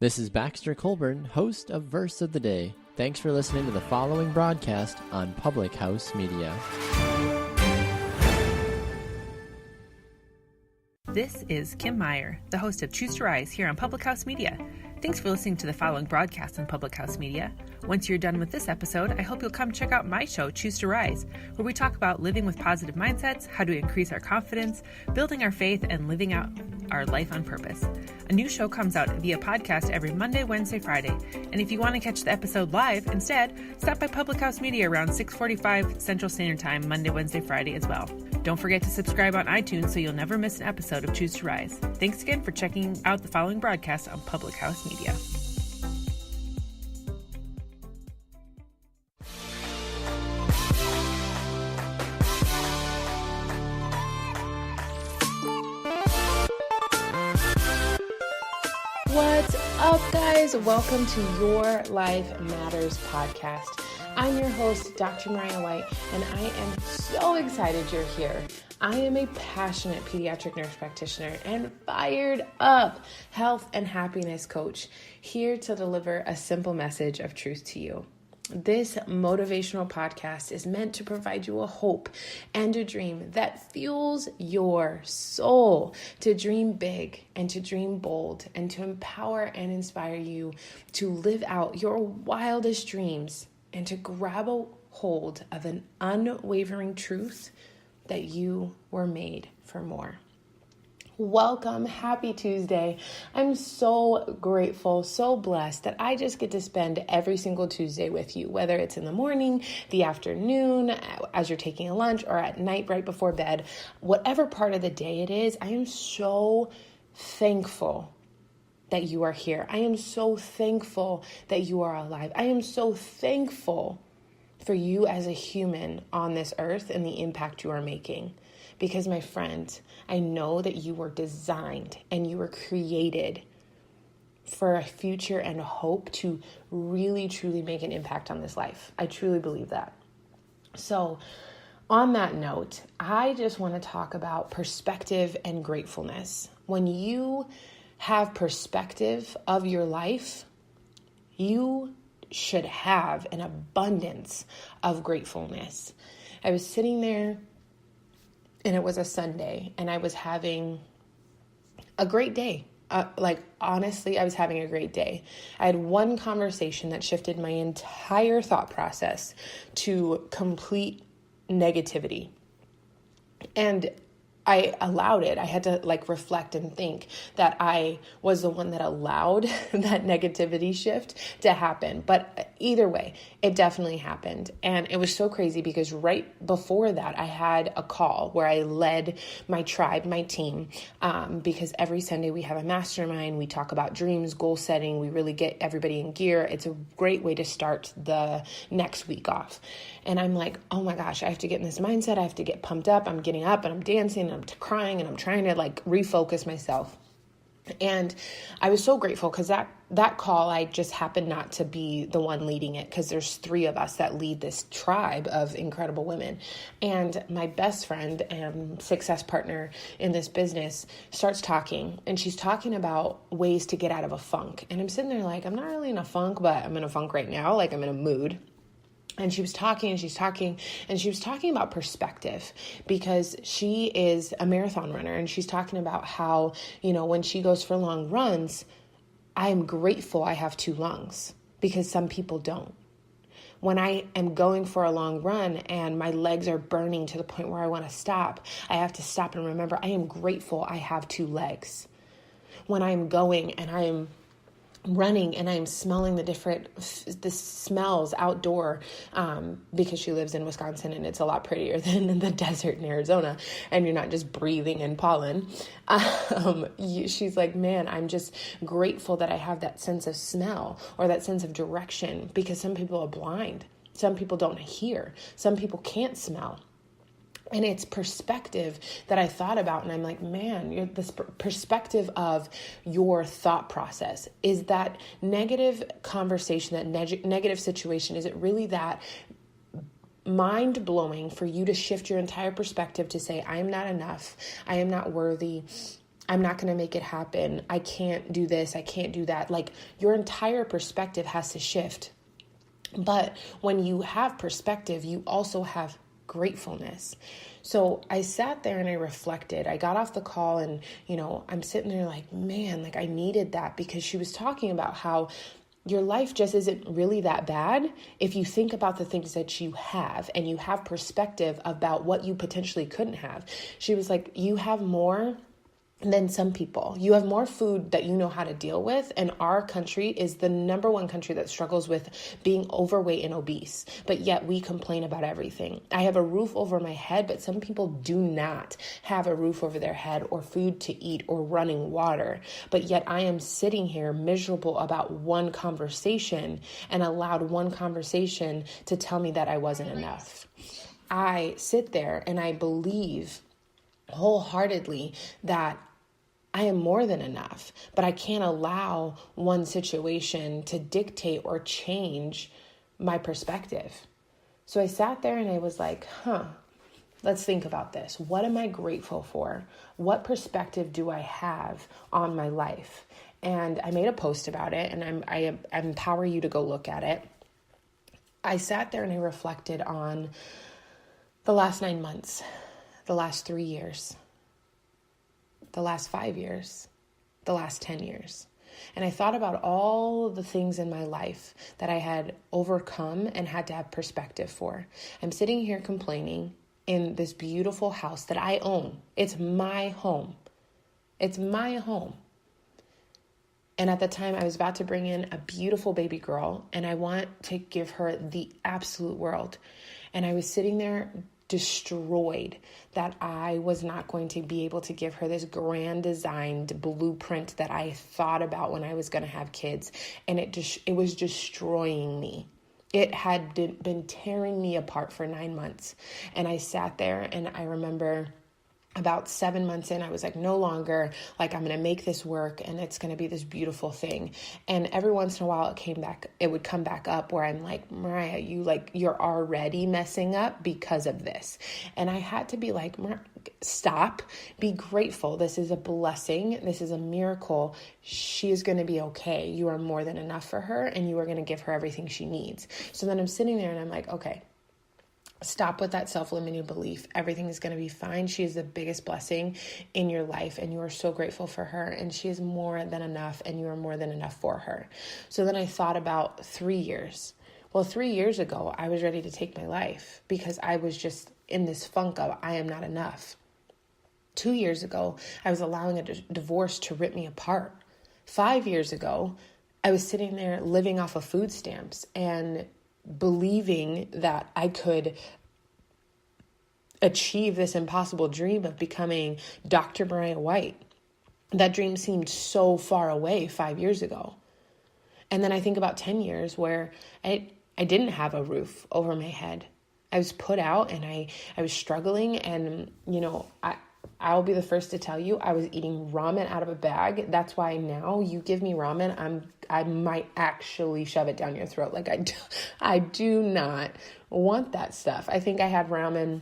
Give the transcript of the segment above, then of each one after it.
This is Baxter Colburn, host of Verse of the Day. Thanks for listening to the following broadcast on Public House Media. This is Kim Meyer, the host of Choose to Rise here on Public House Media. Thanks for listening to the following broadcast on Public House Media. Once you're done with this episode, I hope you'll come check out my show, Choose to Rise, where we talk about living with positive mindsets, how to increase our confidence, building our faith, and living out our life on purpose. A new show comes out via podcast every Monday, Wednesday, Friday. And if you want to catch the episode live instead, stop by Public House Media around 6:45 Central Standard Time, Monday, Wednesday, Friday as well. Don't forget to subscribe on iTunes so you'll never miss an episode of Choose to Rise. Thanks again for checking out the following broadcast on Public House Media. What's up, guys? Welcome to Your Life Matters podcast. I'm your host, Dr. Mariah White, and I am so excited you're here. I am a passionate pediatric nurse practitioner and fired up health and happiness coach, here to deliver a simple message of truth to you. This motivational podcast is meant to provide you a hope and a dream that fuels your soul to dream big and to dream bold and to empower and inspire you to live out your wildest dreams and to grab a hold of an unwavering truth that you were made for more. Welcome. Happy Tuesday. I'm so grateful, so blessed that I just get to spend every single Tuesday with you, whether it's in the morning, the afternoon, as you're taking a lunch, or at night right before bed. Whatever part of the day it is, I am so thankful that you are here. I am so thankful that you are alive. I am so thankful for you as a human on this earth and the impact you are making. Because, my friend, I know that you were designed and you were created for a future and a hope to really, truly make an impact on this life. I truly believe that. So, on that note, I just want to talk about perspective and gratefulness. When you have perspective of your life, you should have an abundance of gratefulness. I was sitting there, and it was a Sunday, and I was having a great day. Honestly, I was having a great day. I had one conversation that shifted my entire thought process to complete negativity. And I allowed it. I had to reflect and think that I was the one that allowed that negativity shift to happen. But either way, it definitely happened. And it was so crazy because right before that, I had a call where I led my tribe, my team, because every Sunday we have a mastermind. We talk about dreams, goal setting. We really get everybody in gear. It's a great way to start the next week off. And I'm like, oh my gosh, I have to get in this mindset. I have to get pumped up. I'm getting up and I'm dancing and I'm crying and I'm trying to refocus myself. And I was so grateful because that call, I just happened not to be the one leading it, because there's 3 of us that lead this tribe of incredible women. And my best friend and success partner in this business starts talking, and she's talking about ways to get out of a funk. And I'm sitting there like, I'm not really in a funk, but I'm in a funk right now. I'm in a mood. And she was talking and she was talking about perspective, because she is a marathon runner, and she's talking about how, when she goes for long runs, I am grateful I have 2 lungs, because some people don't. When I am going for a long run and my legs are burning to the point where I want to stop, I have to stop and remember I am grateful I have 2 legs. When I'm going and I'm running and I'm smelling the smells outdoor, because she lives in Wisconsin and it's a lot prettier than in the desert in Arizona, and you're not just breathing in pollen. She's like, man, I'm just grateful that I have that sense of smell or that sense of direction, because some people are blind. Some people don't hear. Some people can't smell. And it's perspective that I thought about. And I'm like, man, this perspective of your thought process. Is that negative conversation, that negative situation, is it really that mind-blowing for you to shift your entire perspective to say, I am not enough, I am not worthy, I'm not going to make it happen. I can't do this. I can't do that. Like, your entire perspective has to shift. But when you have perspective, you also have gratefulness. So I sat there and I reflected. I got off the call and, I'm sitting there like, man, like I needed that, because she was talking about how your life just isn't really that bad if you think about the things that you have and you have perspective about what you potentially couldn't have. She was like, you have more than some people. You have more food that you know how to deal with. And our country is the number one country that struggles with being overweight and obese. But yet we complain about everything. I have a roof over my head, but some people do not have a roof over their head or food to eat or running water. But yet I am sitting here miserable about one conversation, and allowed one conversation to tell me that I wasn't enough. I sit there and I believe wholeheartedly that I am more than enough, but I can't allow one situation to dictate or change my perspective. So I sat there and I was like, let's think about this. What am I grateful for? What perspective do I have on my life? And I made a post about it, and I empower you to go look at it. I sat there and I reflected on the last 9 months, the last 3 years, the last 5 years, the last 10 years. And I thought about all the things in my life that I had overcome and had to have perspective for. I'm sitting here complaining in this beautiful house that I own. It's my home. It's my home. And at the time, I was about to bring in a beautiful baby girl, and I want to give her the absolute world. And I was sitting there destroyed that I was not going to be able to give her this grand designed blueprint that I thought about when I was going to have kids. And it was destroying me. It had been tearing me apart for 9 months. And I sat there, and I remember about 7 months in, I was like, no longer, like, I'm going to make this work and it's going to be this beautiful thing. And every once in a while it would come back up where I'm like, Mariah, you're already messing up because of this. And I had to be like, stop, be grateful. This is a blessing. This is a miracle. She is going to be okay. You are more than enough for her, and you are going to give her everything she needs. So then I'm sitting there and I'm like, okay, stop with that self-limiting belief. Everything is going to be fine. She is the biggest blessing in your life, and you are so grateful for her, and she is more than enough, and you are more than enough for her. So then I thought about 3 years. Well, 3 years ago, I was ready to take my life because I was just in this funk of I am not enough. 2 years ago, I was allowing a divorce to rip me apart. 5 years ago, I was sitting there living off of food stamps and believing that I could achieve this impossible dream of becoming Dr. Mariah White. That dream seemed so far away 5 years ago. And then I think about 10 years where I didn't have a roof over my head. I was put out and I was struggling, and I'll be the first to tell you, I was eating ramen out of a bag. That's why now you give me ramen, I might actually shove it down your throat. Like I do not want that stuff. I think I had ramen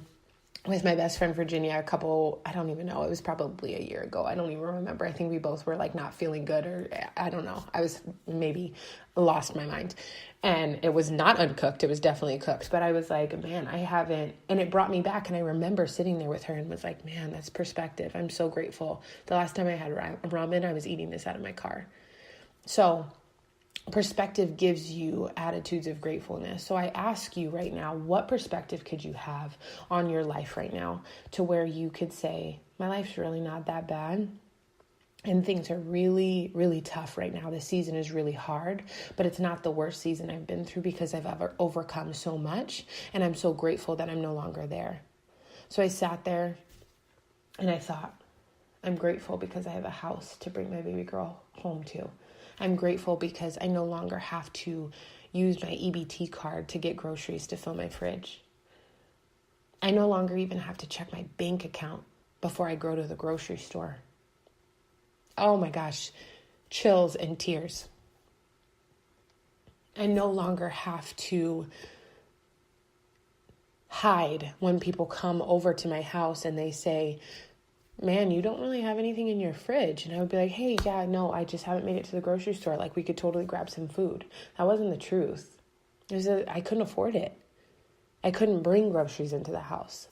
with my best friend Virginia I don't even know. It was probably a year ago. I don't even remember. I think we both were like not feeling good, or I don't know. I was maybe lost my mind, and it was not uncooked. It was definitely cooked, but I was like, man, I haven't, and it brought me back. And I remember sitting there with her and was like, man, that's perspective. I'm so grateful. The last time I had ramen, I was eating this out of my car. So perspective gives you attitudes of gratefulness. So I ask you right now, what perspective could you have on your life right now to where you could say, my life's really not that bad, and things are really, really tough right now. This season is really hard, but it's not the worst season I've been through because I've ever overcome so much, and I'm so grateful that I'm no longer there. So I sat there and I thought, I'm grateful because I have a house to bring my baby girl home to. I'm grateful because I no longer have to use my EBT card to get groceries to fill my fridge. I no longer even have to check my bank account before I go to the grocery store. Oh my gosh, chills and tears. I no longer have to hide when people come over to my house and they say, man, you don't really have anything in your fridge. And I would be like, hey, yeah, no, I just haven't made it to the grocery store. Like, we could totally grab some food. That wasn't the truth. It was I couldn't afford it. I couldn't bring groceries into the house.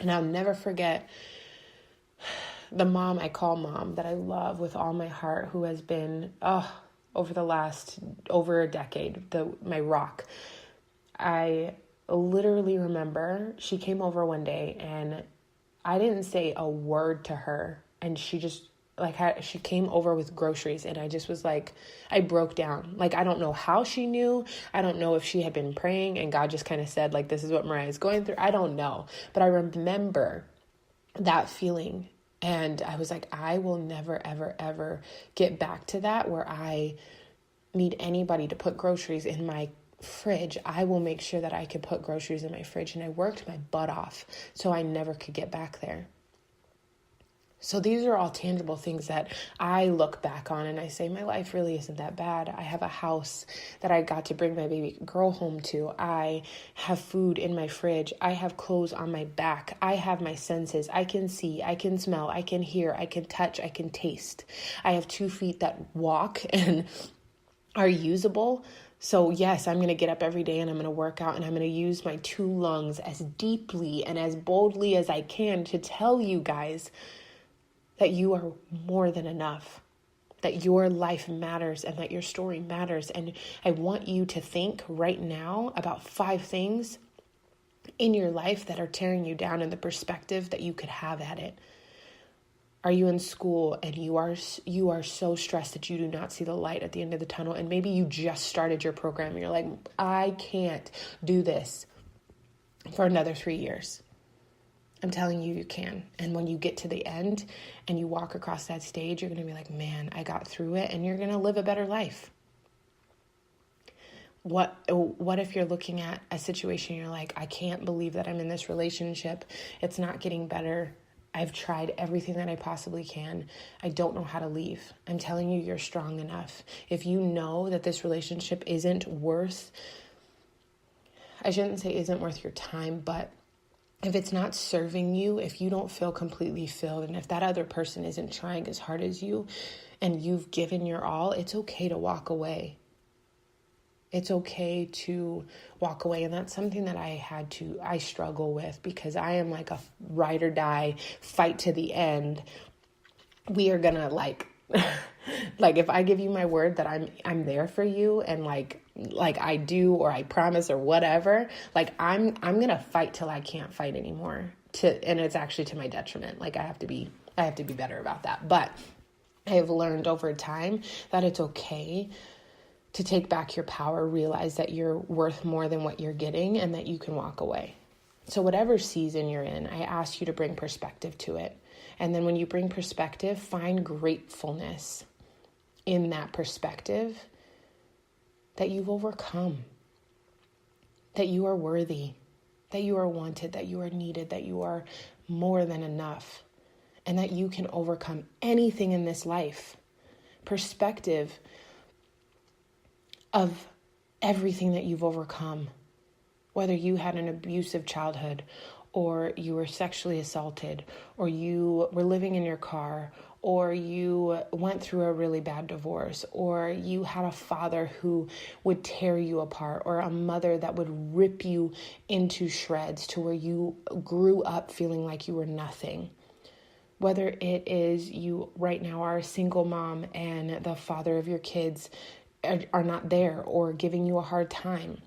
And I'll never forget the mom I call mom that I love with all my heart, who has been, over a decade, my rock. I literally remember she came over one day and I didn't say a word to her, and she just she came over with groceries, and I just was like, I broke down. Like, I don't know how she knew. I don't know if she had been praying and God just kind of said, like, this is what Mariah is going through. I don't know. But I remember that feeling, and I was like, I will never, ever, ever get back to that where I need anybody to put groceries in my fridge. I will make sure that I can put groceries in my fridge. And I worked my butt off so I never could get back there. So these are all tangible things that I look back on and I say, my life really isn't that bad. I have a house that I got to bring my baby girl home to. I have food in my fridge. I have clothes on my back. I have my senses. I can see, I can smell, I can hear, I can touch, I can taste. I have 2 feet that walk and are usable. So yes, I'm going to get up every day and I'm going to work out, and I'm going to use my 2 lungs as deeply and as boldly as I can to tell you guys that you are more than enough, that your life matters and that your story matters. And I want you to think right now about 5 things in your life that are tearing you down and the perspective that you could have at it. Are you in school and you are so stressed that you do not see the light at the end of the tunnel? And maybe you just started your program and you're like, I can't do this for another 3 years. I'm telling you, you can. And when you get to the end and you walk across that stage, you're going to be like, man, I got through it, and you're going to live a better life. What if you're looking at a situation and you're like, I can't believe that I'm in this relationship. It's not getting better. I've tried everything that I possibly can. I don't know how to leave. I'm telling you, you're strong enough. If you know that this relationship isn't worth, I shouldn't say isn't worth your time, but if it's not serving you, if you don't feel completely filled, and if that other person isn't trying as hard as you and you've given your all, it's okay to walk away. It's okay to walk away. And that's something that I struggle with, because I am like a ride or die, fight to the end. We are going to like if I give you my word that I'm there for you, and like I do, or I promise, or whatever, like I'm going to fight till I can't fight anymore, and it's actually to my detriment. Like I have to be better about that. But I have learned over time that it's okay to take back your power, realize that you're worth more than what you're getting, and that you can walk away. So whatever season you're in, I ask you to bring perspective to it. And then when you bring perspective, find gratefulness in that perspective that you've overcome, that you are worthy, that you are wanted, that you are needed, that you are more than enough, and that you can overcome anything in this life. Perspective of everything that you've overcome, whether you had an abusive childhood, or you were sexually assaulted, or you were living in your car, or you went through a really bad divorce, or you had a father who would tear you apart, or a mother that would rip you into shreds to where you grew up feeling like you were nothing. Whether it is you right now are a single mom and the father of your kids are not there or giving you a hard time,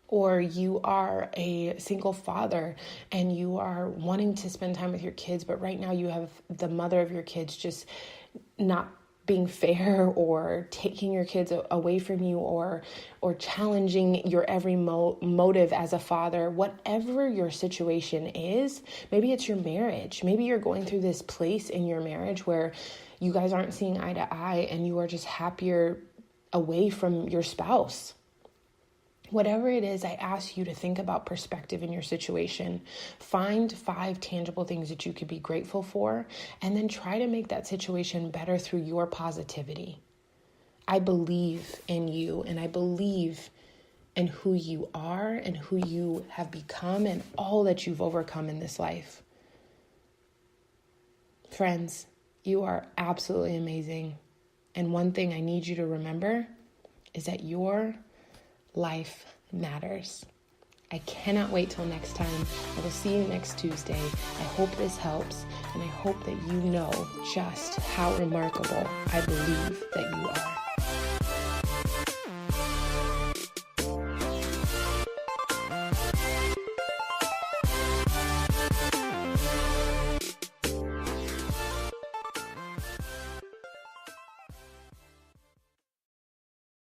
or you are a single father and you are wanting to spend time with your kids, but right now you have the mother of your kids just not being fair, or taking your kids away from you, or challenging your every motive as a father. Whatever your situation is, maybe it's your marriage. Maybe you're going through this place in your marriage where you guys aren't seeing eye to eye and you are just happier away from your spouse. Whatever it is, I ask you to think about perspective in your situation. Find 5 tangible things that you could be grateful for, and then try to make that situation better through your positivity. I believe in you, and I believe in who you are and who you have become and all that you've overcome in this life. Friends, you are absolutely amazing. And one thing I need you to remember is that your life matters. I cannot wait till next time. I will see you next Tuesday. I hope this helps, and I hope that you know just how remarkable I believe that you are.